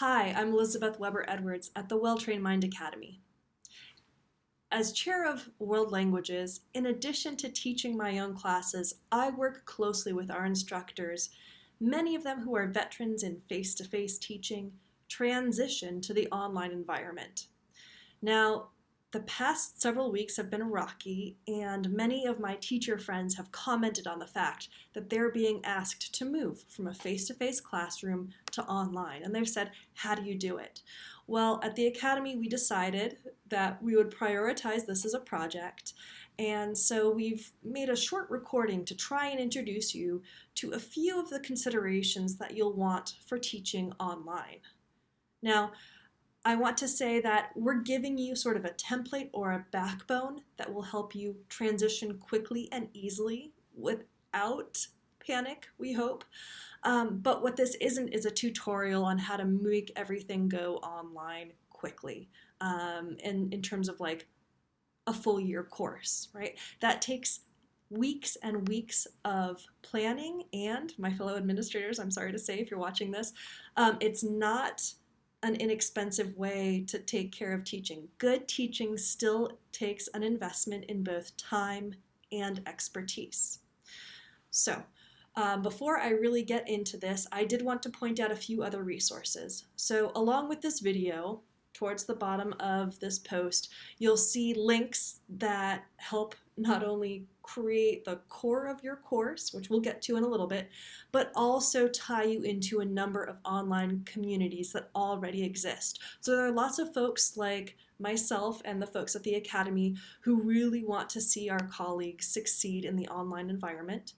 Hi, I'm Elizabeth Weber-Edwards at the Well-Trained Mind Academy. As chair of world languages, in addition to teaching my own classes, I work closely with our instructors, many of them who are veterans in face-to-face teaching, transition to the online environment. Now, the past several weeks have been rocky, and many of my teacher friends have commented on the fact that they're being asked to move from a face-to-face classroom to online. And they've said, how do you do it? Well, at the Academy, we decided that we would prioritize this as a project. And so we've made a short recording to try and introduce you to a few of the considerations that you'll want for teaching online. Now, I want to say that we're giving you sort of a template or a backbone that will help you transition quickly and easily without panic, we hope. But what this isn't is a tutorial on how to make everything go online quickly in terms of like a full year course, right? That takes weeks and weeks of planning, and my fellow administrators, I'm sorry to say if you're watching this, it's not an inexpensive way to take care of teaching. Good teaching still takes an investment in both time and expertise. So, before I really get into this, I did want to point out a few other resources. So along with this video, towards the bottom of this post, you'll see links that help not only create the core of your course, which we'll get to in a little bit, but also tie you into a number of online communities that already exist. So there are lots of folks like myself and the folks at the Academy who really want to see our colleagues succeed in the online environment.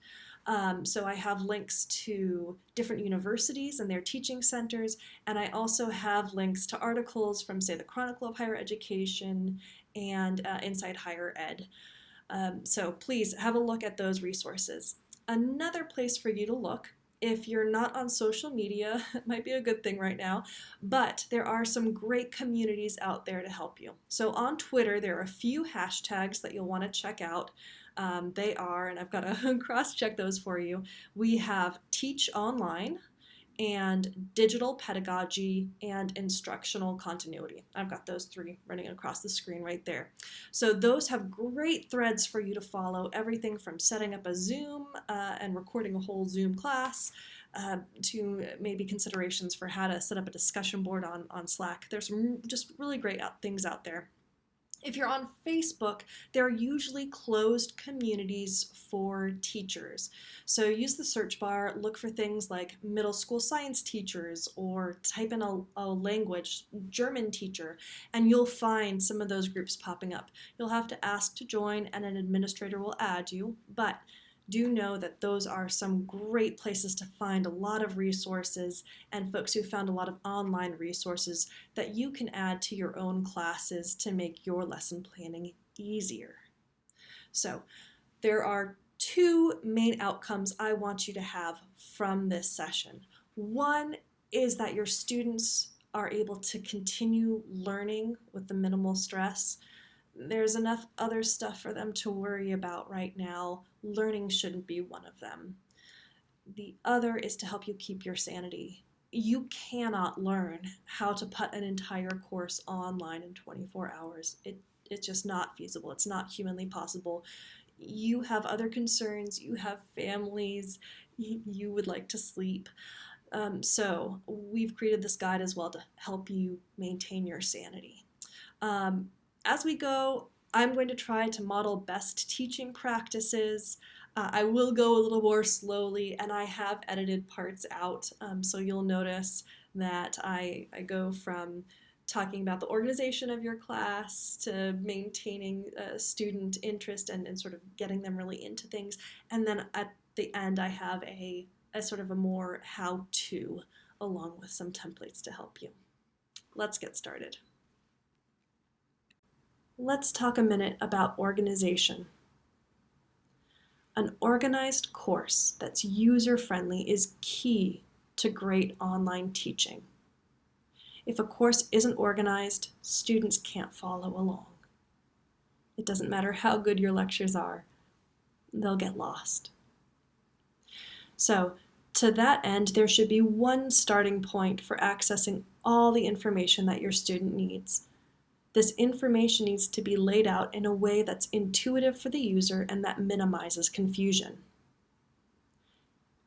So I have links to different universities and their teaching centers, and I also have links to articles from, say, the Chronicle of Higher Education and Inside Higher Ed. So please have a look at those resources. Another place for you to look, if you're not on social media, it might be a good thing right now, but there are some great communities out there to help you. So on Twitter, there are a few hashtags that you'll want to check out. They are, and I've got to cross-check those for you, we have Teach Online and Digital Pedagogy and Instructional Continuity. I've got those three running across the screen right there. So those have great threads for you to follow, everything from setting up a Zoom and recording a whole Zoom class to maybe considerations for how to set up a discussion board on Slack. There's some just really great things out there. If you're on Facebook, there are usually closed communities for teachers. So use the search bar, look for things like middle school science teachers, or type in a language, German teacher, and you'll find some of those groups popping up. You'll have to ask to join and an administrator will add you, but do know that those are some great places to find a lot of resources and folks who found a lot of online resources that you can add to your own classes to make your lesson planning easier. So there are two main outcomes I want you to have from this session. One is that your students are able to continue learning with the minimal stress. There's enough other stuff for them to worry about right now. Learning shouldn't be one of them. The other is to help you keep your sanity. You cannot learn how to put an entire course online in 24 hours. It's just not feasible. It's not humanly possible. You have other concerns. You have families. You would like to sleep. So we've created this guide as well to help you maintain your sanity. As we go, I'm going to try to model best teaching practices. I will go a little more slowly, and I have edited parts out, so you'll notice that I go from talking about the organization of your class to maintaining student interest and sort of getting them really into things, and then at the end I have a sort of a more how-to along with some templates to help you. Let's get started. Let's talk a minute about organization. An organized course that's user-friendly is key to great online teaching. If a course isn't organized, students can't follow along. It doesn't matter how good your lectures are, they'll get lost. So, to that end, there should be one starting point for accessing all the information that your student needs. This information needs to be laid out in a way that's intuitive for the user and that minimizes confusion.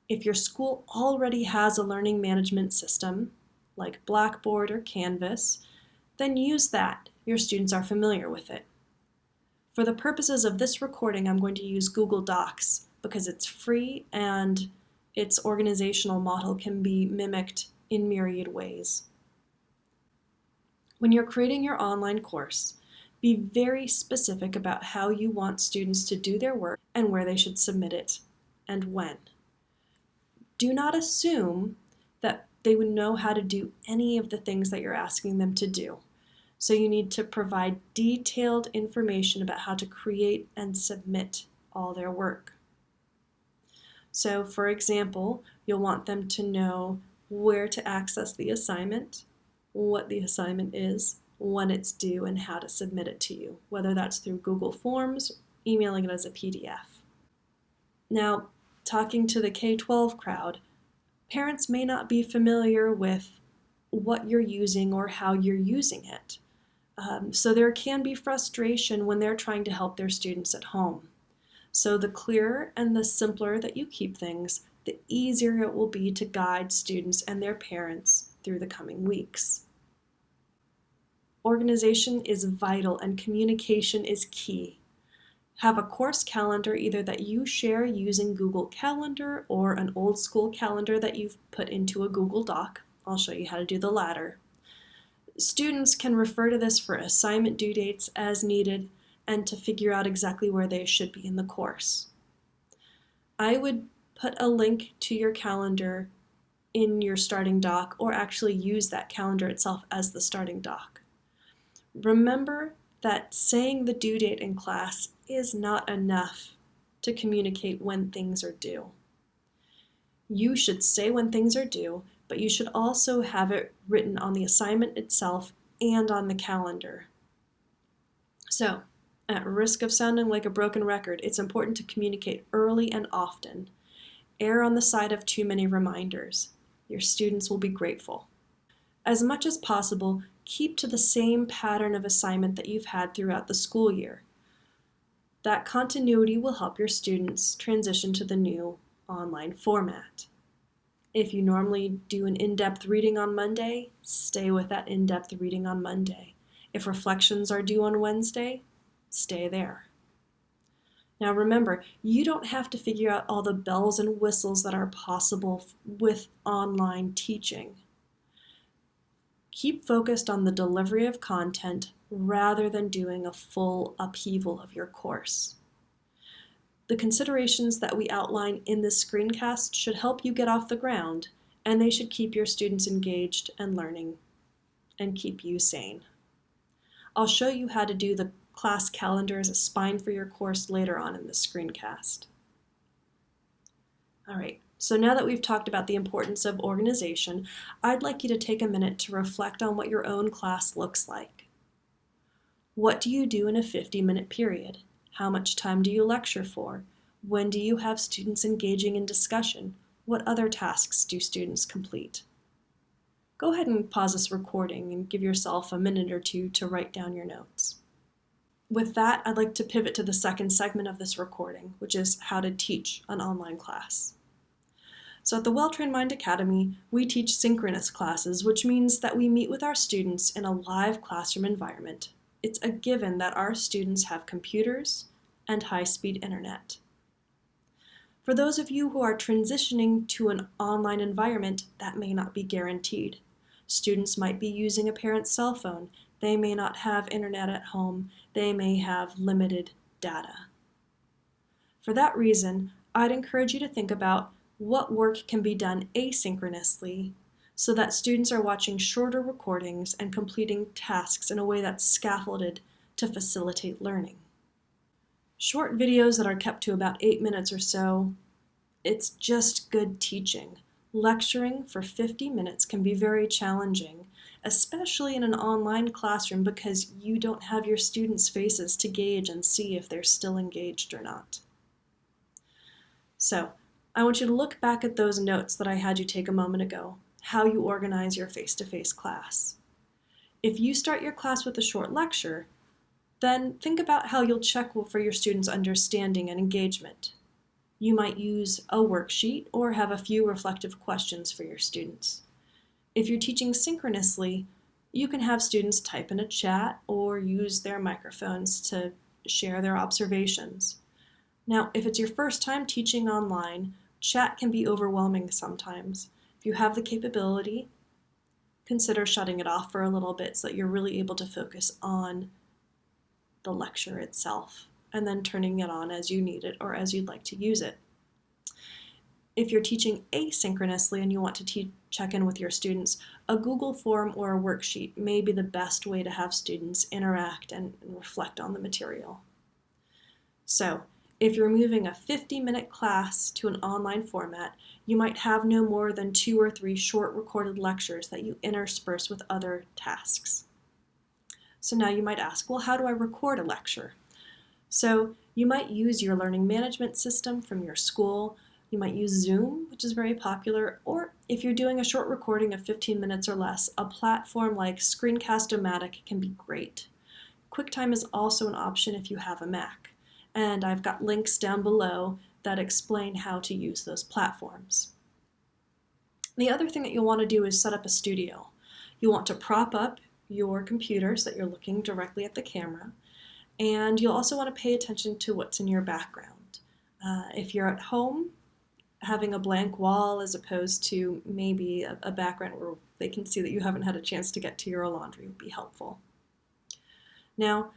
If your school already has a learning management system, like Blackboard or Canvas, then use that. Your students are familiar with it. For the purposes of this recording, I'm going to use Google Docs because it's free and its organizational model can be mimicked in myriad ways. When you're creating your online course, be very specific about how you want students to do their work and where they should submit it and when. Do not assume that they would know how to do any of the things that you're asking them to do. So you need to provide detailed information about how to create and submit all their work. So for example, you'll want them to know where to access the assignment, what the assignment is, when it's due, and how to submit it to you, whether that's through Google Forms, emailing it as a PDF. Now, talking to the K-12 crowd, parents may not be familiar with what you're using or how you're using it. So there can be frustration when they're trying to help their students at home. So the clearer and the simpler that you keep things, the easier it will be to guide students and their parents through the coming weeks. Organization is vital and communication is key. Have a course calendar either that you share using Google Calendar or an old school calendar that you've put into a Google Doc. I'll show you how to do the latter. Students can refer to this for assignment due dates as needed and to figure out exactly where they should be in the course. I would put a link to your calendar in your starting doc or actually use that calendar itself as the starting doc. Remember that saying the due date in class is not enough to communicate when things are due. You should say when things are due, but you should also have it written on the assignment itself and on the calendar. So, at risk of sounding like a broken record, it's important to communicate early and often. Err on the side of too many reminders. Your students will be grateful. As much as possible, keep to the same pattern of assignment that you've had throughout the school year. That continuity will help your students transition to the new online format. If you normally do an in-depth reading on Monday, stay with that in-depth reading on Monday. If reflections are due on Wednesday, stay there. Now remember, you don't have to figure out all the bells and whistles that are possible with online teaching. Keep focused on the delivery of content rather than doing a full upheaval of your course. The considerations that we outline in this screencast should help you get off the ground, and they should keep your students engaged and learning and keep you sane. I'll show you how to do the class calendar as a spine for your course later on in this screencast. All right, so now that we've talked about the importance of organization, I'd like you to take a minute to reflect on what your own class looks like. What do you do in a 50-minute period? How much time do you lecture for? When do you have students engaging in discussion? What other tasks do students complete? Go ahead and pause this recording and give yourself a minute or two to write down your notes. With that, I'd like to pivot to the second segment of this recording, which is how to teach an online class. So at the Well-Trained Mind Academy, we teach synchronous classes, which means that we meet with our students in a live classroom environment. It's a given that our students have computers and high-speed internet. For those of you who are transitioning to an online environment, that may not be guaranteed. Students might be using a parent's cell phone. They may not have internet at home. They may have limited data. For that reason, I'd encourage you to think about what work can be done asynchronously so that students are watching shorter recordings and completing tasks in a way that's scaffolded to facilitate learning. Short videos that are kept to about 8 minutes or so, it's just good teaching. Lecturing for 50 minutes can be very challenging, especially in an online classroom because you don't have your students' faces to gauge and see if they're still engaged or not. So, I want you to look back at those notes that I had you take a moment ago. how you organize your face-to-face class. If you start your class with a short lecture, then think about how you'll check for your students' understanding and engagement. You might use a worksheet or have a few reflective questions for your students. If you're teaching synchronously, you can have students type in a chat or use their microphones to share their observations. Now, if it's your first time teaching online, chat can be overwhelming sometimes. If you have the capability, consider shutting it off for a little bit so that you're really able to focus on the lecture itself, and then turning it on as you need it or as you'd like to use it. If you're teaching asynchronously and you want to check in with your students, a Google form or a worksheet may be the best way to have students interact and reflect on the material. So, if you're moving a 50-minute class to an online format, you might have no more than 2 or 3 short recorded lectures that you intersperse with other tasks. So now you might ask, well, how do I record a lecture? So you might use your learning management system from your school. You might use Zoom, which is very popular, or if you're doing a short recording of 15 minutes or less, a platform like Screencast-O-Matic can be great. QuickTime is also an option if you have a Mac, and I've got links down below that explain how to use those platforms. The other thing that you'll want to do is set up a studio. You'll want to prop up your computer so that you're looking directly at the camera, and you'll also want to pay attention to what's in your background. If you're at home, having a blank wall as opposed to maybe a background where they can see that you haven't had a chance to get to your laundry would be helpful. Now,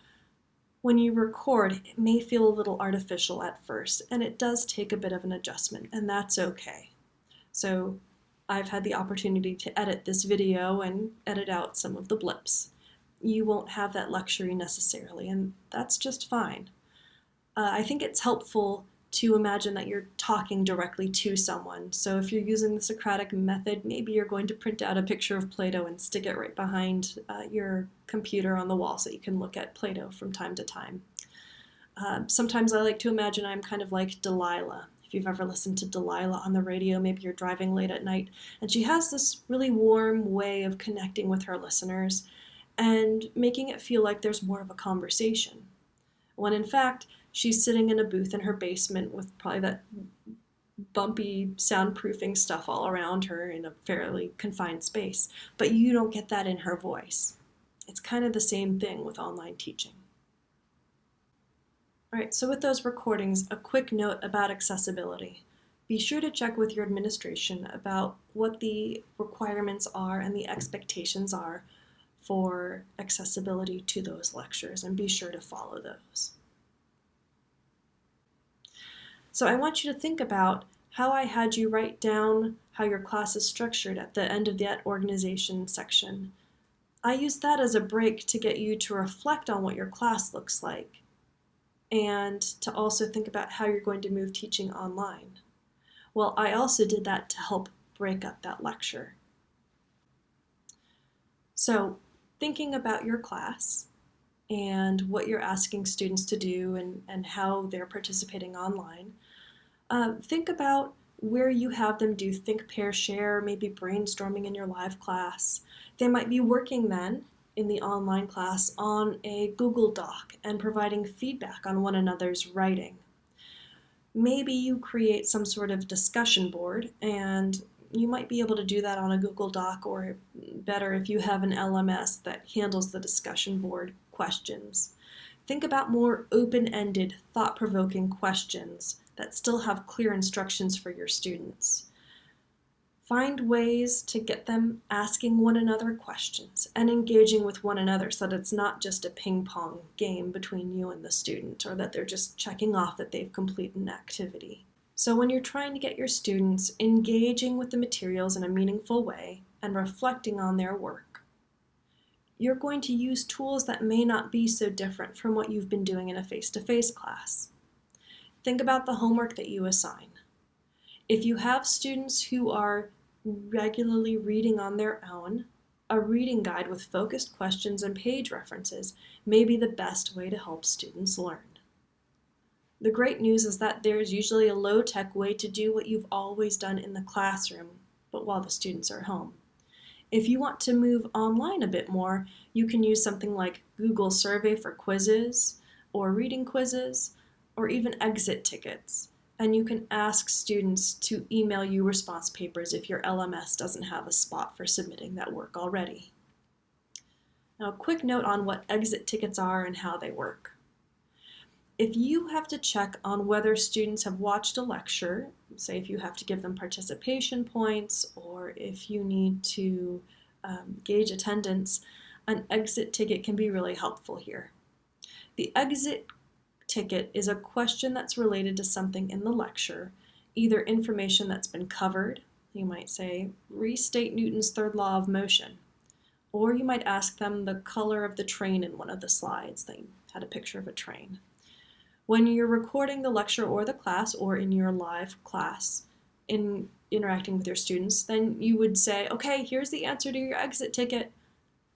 when you record, it may feel a little artificial at first, and it does take a bit of an adjustment, and that's okay. So I've had the opportunity to edit this video and edit out some of the blips. You won't have that luxury necessarily, and that's just fine. I think it's helpful to imagine that you're talking directly to someone. So if you're using the Socratic method, maybe you're going to print out a picture of Plato and stick it right behind your computer on the wall so you can look at Plato from time to time. Sometimes I like to imagine I'm kind of like Delilah. If you've ever listened to Delilah on the radio, maybe you're driving late at night, and she has this really warm way of connecting with her listeners and making it feel like there's more of a conversation, when in fact, she's sitting in a booth in her basement with probably that bumpy soundproofing stuff all around her in a fairly confined space, but you don't get that in her voice. It's kind of the same thing with online teaching. All right, so with those recordings, a quick note about accessibility. Be sure to check with your administration about what the requirements are and the expectations are for accessibility to those lectures, and be sure to follow those. So I want you to think about how I had you write down how your class is structured at the end of that organization section. I used that as a break to get you to reflect on what your class looks like, and to also think about how you're going to move teaching online. Well, I also did that to help break up that lecture. So, thinking about your class and what you're asking students to do and how they're participating online, think about where you have them do think, pair, share, maybe brainstorming in your live class. They might be working then in the online class on a Google Doc and providing feedback on one another's writing. Maybe you create some sort of discussion board, and you might be able to do that on a Google Doc, or better if you have an LMS that handles the discussion board questions. Think about more open-ended, thought-provoking questions that still have clear instructions for your students. Find ways to get them asking one another questions and engaging with one another so that it's not just a ping-pong game between you and the student, or that they're just checking off that they've completed an activity. So when you're trying to get your students engaging with the materials in a meaningful way and reflecting on their work, you're going to use tools that may not be so different from what you've been doing in a face-to-face class. Think about the homework that you assign. If you have students who are regularly reading on their own, a reading guide with focused questions and page references may be the best way to help students learn. The great news is that there's usually a low-tech way to do what you've always done in the classroom, but while the students are home. If you want to move online a bit more, you can use something like Google Survey for quizzes, or reading quizzes, or even exit tickets. And you can ask students to email you response papers if your LMS doesn't have a spot for submitting that work already. Now, a quick note on what exit tickets are and how they work. If you have to check on whether students have watched a lecture, say if you have to give them participation points or if you need to gauge attendance, an exit ticket can be really helpful here. The exit ticket is a question that's related to something in the lecture, either information that's been covered, you might say, restate Newton's third law of motion, or you might ask them the color of the train in one of the slides. They had a picture of a train. When you're recording the lecture or the class, or in your live class, interacting with your students, then you would say, okay, here's the answer to your exit ticket.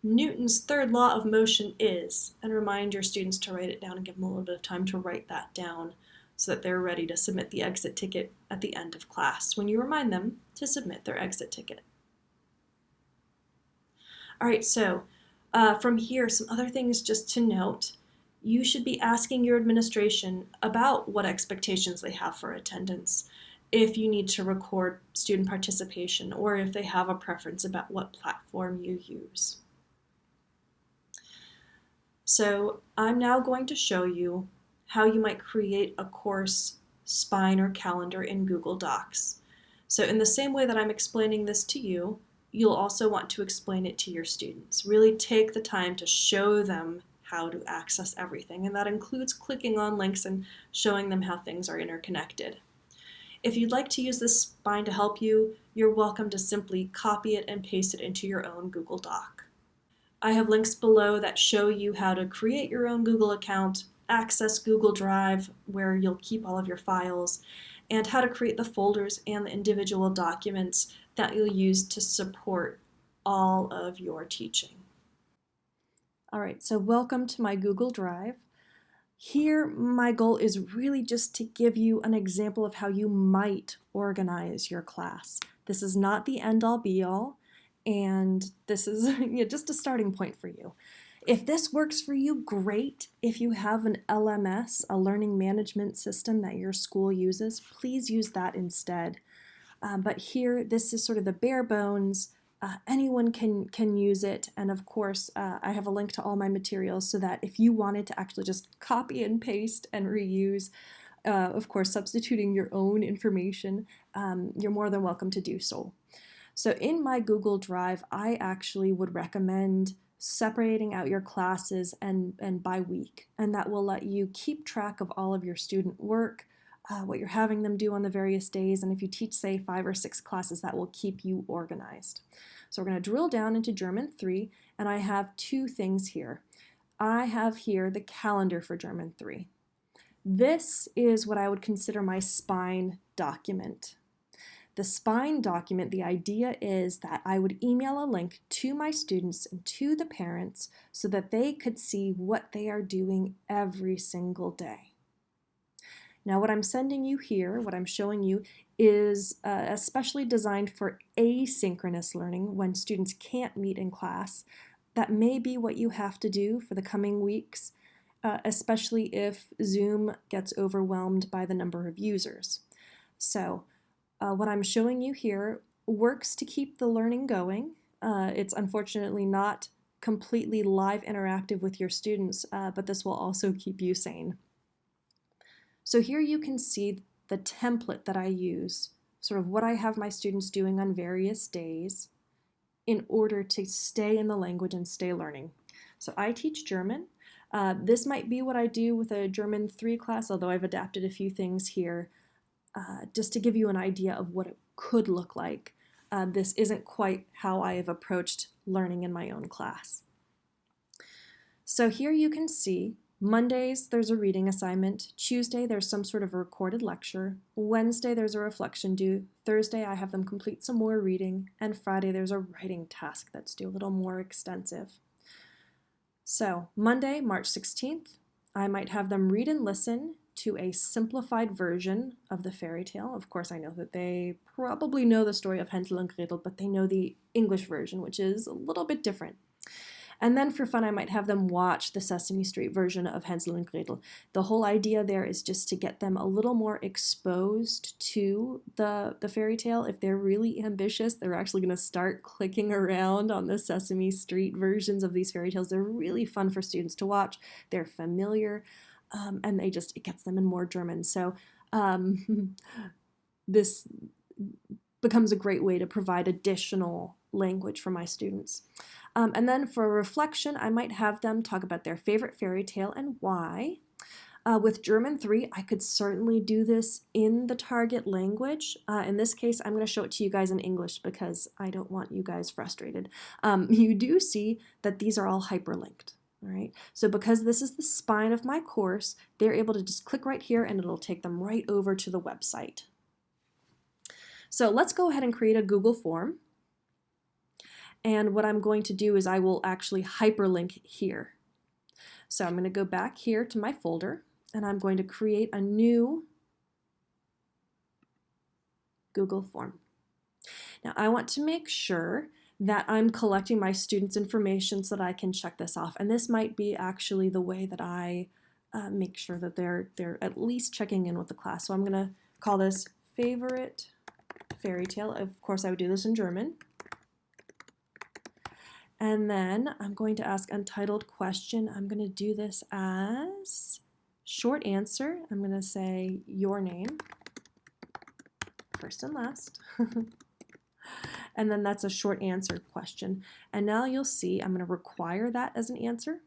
Newton's third law of motion is, and remind your students to write it down and give them a little bit of time to write that down so that they're ready to submit the exit ticket at the end of class when you remind them to submit their exit ticket. All right, so from here, some other things just to note. You should be asking your administration about what expectations they have for attendance, if you need to record student participation, or if they have a preference about what platform you use. So I'm now going to show you how you might create a course spine or calendar in Google Docs. So in the same way that I'm explaining this to you, you'll also want to explain it to your students. Really take the time to show them how to access everything, and that includes clicking on links and showing them how things are interconnected. If you'd like to use this spine to help you, you're welcome to simply copy it and paste it into your own Google Doc. I have links below that show you how to create your own Google account, access Google Drive, where you'll keep all of your files, and how to create the folders and the individual documents that you'll use to support all of your teaching. All right, so welcome to my Google Drive. Here, my goal is really just to give you an example of how you might organize your class. This is not the end-all be-all, and this is just a starting point for you. If this works for you, great. If you have an LMS, a learning management system that your school uses, please use that instead. But here, this is sort of the bare bones. Anyone can use it, and of course I have a link to all my materials so that if you wanted to actually just copy and paste and reuse, of course substituting your own information, you're more than welcome to do so. So in my Google Drive, I actually would recommend separating out your classes and by week, and that will let you keep track of all of your student work, what you're having them do on the various days, and if you teach, say, 5 or 6 classes, that will keep you organized. So we're going to drill down into German 3, and I have 2 things here. I have here the calendar for German 3. This is what I would consider my spine document. The spine document, the idea is that I would email a link to my students and to the parents so that they could see what they are doing every single day. Now what I'm sending you here, what I'm showing you, is especially designed for asynchronous learning when students can't meet in class. That may be what you have to do for the coming weeks, especially if Zoom gets overwhelmed by the number of users. So what I'm showing you here works to keep the learning going. It's unfortunately not completely live interactive with your students, but this will also keep you sane. So here you can see the template that I use, sort of what I have my students doing on various days in order to stay in the language and stay learning. So I teach German. This might be what I do with a German 3 class, although I've adapted a few things here just to give you an idea of what it could look like. This isn't quite how I have approached learning in my own class. So here you can see Mondays, there's a reading assignment. Tuesday, there's some sort of a recorded lecture. Wednesday, there's a reflection due. Thursday, I have them complete some more reading. And Friday, there's a writing task that's due, a little more extensive. So Monday, March 16th, I might have them read and listen to a simplified version of the fairy tale. Of course, I know that they probably know the story of Hansel and Gretel, but they know the English version, which is a little bit different. And then for fun, I might have them watch the Sesame Street version of Hansel and Gretel. The whole idea there is just to get them a little more exposed to the fairy tale. If they're really ambitious, they're actually going to start clicking around on the Sesame Street versions of these fairy tales. They're really fun for students to watch. They're familiar, and it gets them in more German. So this becomes a great way to provide additional language for my students. And then for reflection, I might have them talk about their favorite fairy tale and why. With German 3, I could certainly do this in the target language. In this case, I'm going to show it to you guys in English because I don't want you guys frustrated. You do see that these are all hyperlinked. All right. So because this is the spine of my course, they're able to just click right here and it'll take them right over to the website. So let's go ahead and create a Google form. And what I'm going to do is I will actually hyperlink here. So I'm going to go back here to my folder and I'm going to create a new Google form. Now I want to make sure that I'm collecting my students' information so that I can check this off. And this might be actually the way that I make sure that they're at least checking in with the class. So I'm going to call this favorite fairy tale. Of course, I would do this in German. And then I'm going to ask untitled question. I'm going to do this as short answer. I'm going to say your name, first and last. And then that's a short answer question. And now you'll see I'm going to require that as an answer.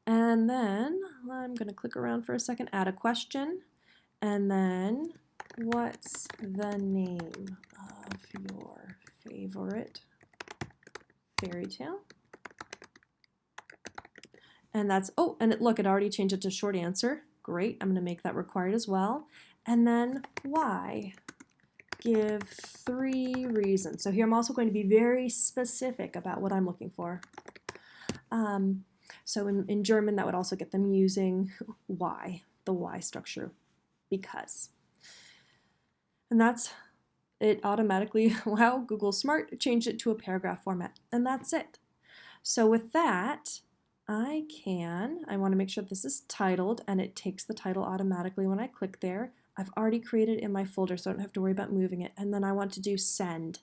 And then I'm going to click around for a second, add a question. And then what's the name of your favorite fairy tale? And that's, oh, and look, it already changed it to short answer. Great, I'm going to make that required as well. And then why? Give 3 reasons. So here I'm also going to be very specific about what I'm looking for. So in German, that would also get them using why, the why structure, because. And that's it automatically, wow, Google Smart changed it to a paragraph format, and that's it. So with that, I want to make sure this is titled, and it takes the title automatically when I click there. I've already created it in my folder, so I don't have to worry about moving it. And then I want to do send.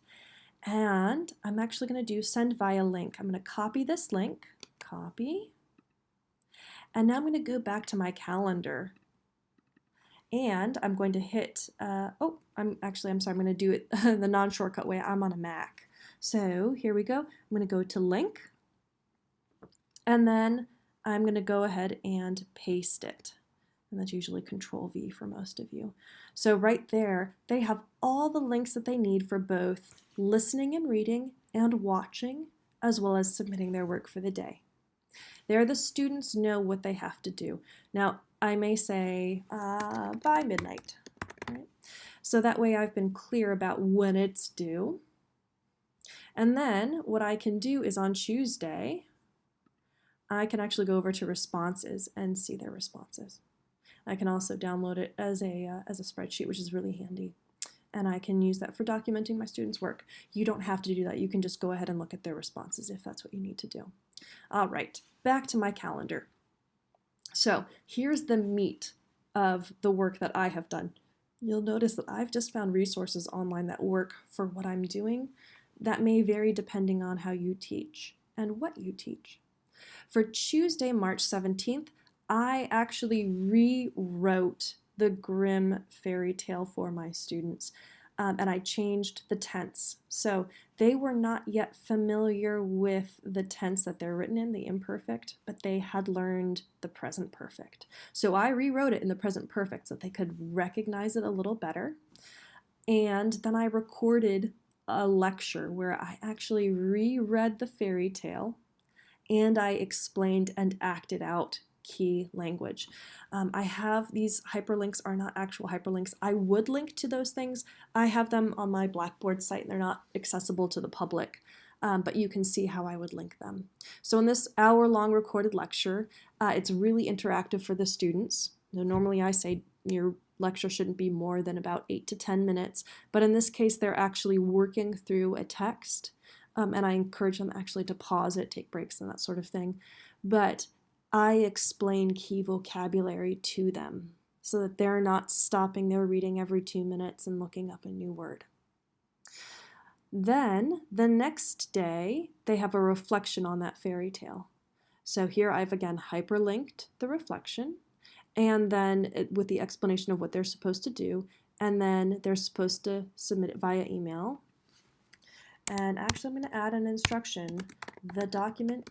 And I'm actually going to do send via link. I'm going to copy this link, copy. And now I'm going to go back to my calendar. And I'm going to hit, I'm sorry, I'm going to do it the non-shortcut way. I'm on a Mac. So here we go. I'm going to go to link. And then I'm going to go ahead and paste it. And that's usually Control V for most of you. So right there, they have all the links that they need for both listening and reading and watching, as well as submitting their work for the day. There, the students know what they have to do. Now, I may say by midnight. Right? So that way I've been clear about when it's due. And then what I can do is on Tuesday, I can actually go over to responses and see their responses. I can also download it as a spreadsheet, which is really handy. And I can use that for documenting my students' work. You don't have to do that. You can just go ahead and look at their responses if that's what you need to do. All right, back to my calendar. So here's the meat of the work that I have done. You'll notice that I've just found resources online that work for what I'm doing. That may vary depending on how you teach and what you teach. For Tuesday, March 17th, I actually rewrote the Grimm fairy tale for my students, and I changed the tense. So they were not yet familiar with the tense that they're written in, the imperfect, but they had learned the present perfect. So I rewrote it in the present perfect so that they could recognize it a little better. And then I recorded a lecture where I actually reread the fairy tale and I explained and acted out key language. I have these hyperlinks are not actual hyperlinks. I would link to those things. I have them on my Blackboard site and they're not accessible to the public. but you can see how I would link them. So in this hour-long recorded lecture, it's really interactive for the students. Now, normally I say your lecture shouldn't be more than about 8 to 10 minutes, but in this case they're actually working through a text, and I encourage them actually to pause it, take breaks, and that sort of thing. But I explain key vocabulary to them so that they're not stopping their reading every 2 minutes and looking up a new word. Then, the next day, they have a reflection on that fairy tale. So here I've again hyperlinked the reflection, and then with the explanation of what they're supposed to do, and then they're supposed to submit it via email. And actually I'm going to add an instruction, the document,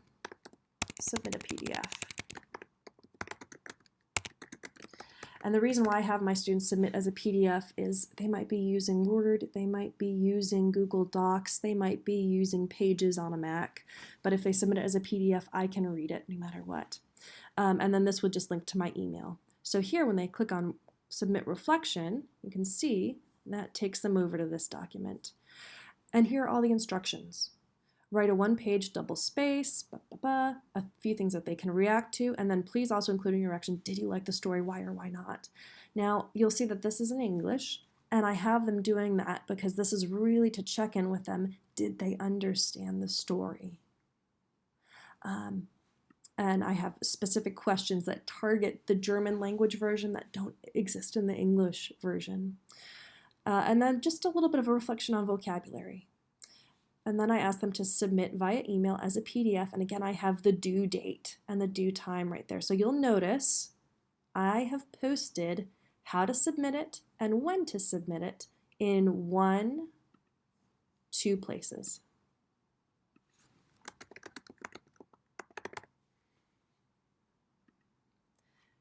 submit a PDF. And the reason why I have my students submit as a PDF is they might be using Word, they might be using Google Docs, they might be using Pages on a Mac, but if they submit it as a PDF, I can read it no matter what. And then this would just link to my email. So here when they click on Submit Reflection, you can see that takes them over to this document. And here are all the instructions. Write a one-page double space, a few things that they can react to, and then please also include in your reaction, did you like the story, why or why not? Now, you'll see that this is in English, and I have them doing that because this is really to check in with them. Did they understand the story? And I have specific questions that target the German language version that don't exist in the English version. And then just a little bit of a reflection on vocabulary. And then I ask them to submit via email as a PDF, and again I have the due date and the due time right there. So you'll notice I have posted how to submit it and when to submit it in 2 places.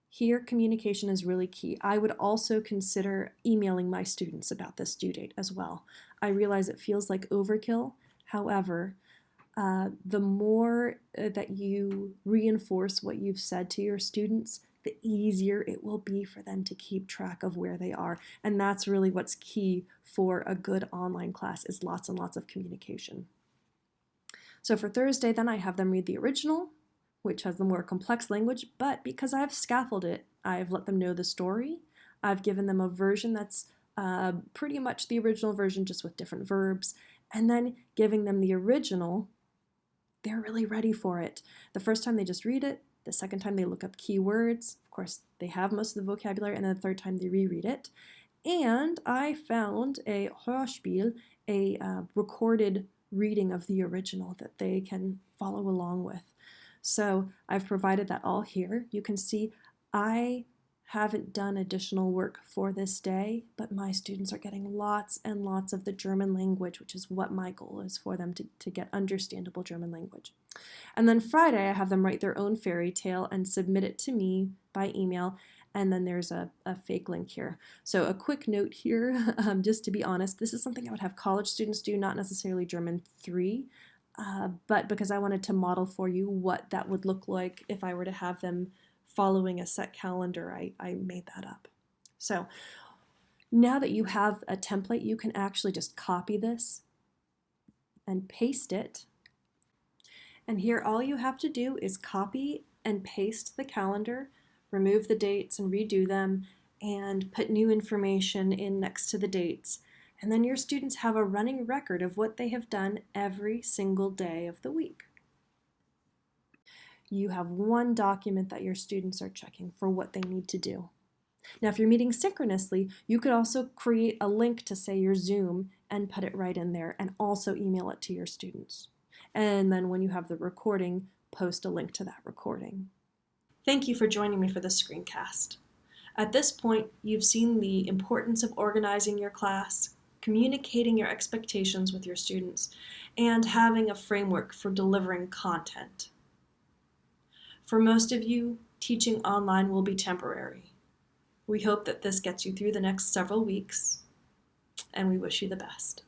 Here, communication is really key. I would also consider emailing my students about this due date as well. I realize it feels like overkill. However, the more that you reinforce what you've said to your students, the easier it will be for them to keep track of where they are. And that's really what's key for a good online class, is lots and lots of communication. So for Thursday, then I have them read the original, which has the more complex language, but because I've scaffolded it, I've let them know the story. I've given them a version that's pretty much the original version, just with different verbs, and then giving them the original, they're really ready for it. The first time they just read it, the second time they look up keywords, of course they have most of the vocabulary, and then the third time they reread it. And I found a Hörspiel, a recorded reading of the original that they can follow along with. So I've provided that all here. You can see I haven't done additional work for this day, but my students are getting lots and lots of the German language, which is what my goal is for them to get understandable German language. And then Friday, I have them write their own fairy tale and submit it to me by email. And then there's a fake link here. So a quick note here, just to be honest, this is something I would have college students do, not necessarily German 3. But because I wanted to model for you what that would look like if I were to have them following a set calendar, I made that up. So now that you have a template, you can actually just copy this and paste it. And here all you have to do is copy and paste the calendar, remove the dates and redo them, and put new information in next to the dates. And then your students have a running record of what they have done every single day of the week. You have one document that your students are checking for what they need to do. Now, if you're meeting synchronously, you could also create a link to, say, your Zoom and put it right in there and also email it to your students. And then when you have the recording, post a link to that recording. Thank you for joining me for this screencast. At this point, you've seen the importance of organizing your class, communicating your expectations with your students, and having a framework for delivering content. For most of you, teaching online will be temporary. We hope that this gets you through the next several weeks, and we wish you the best.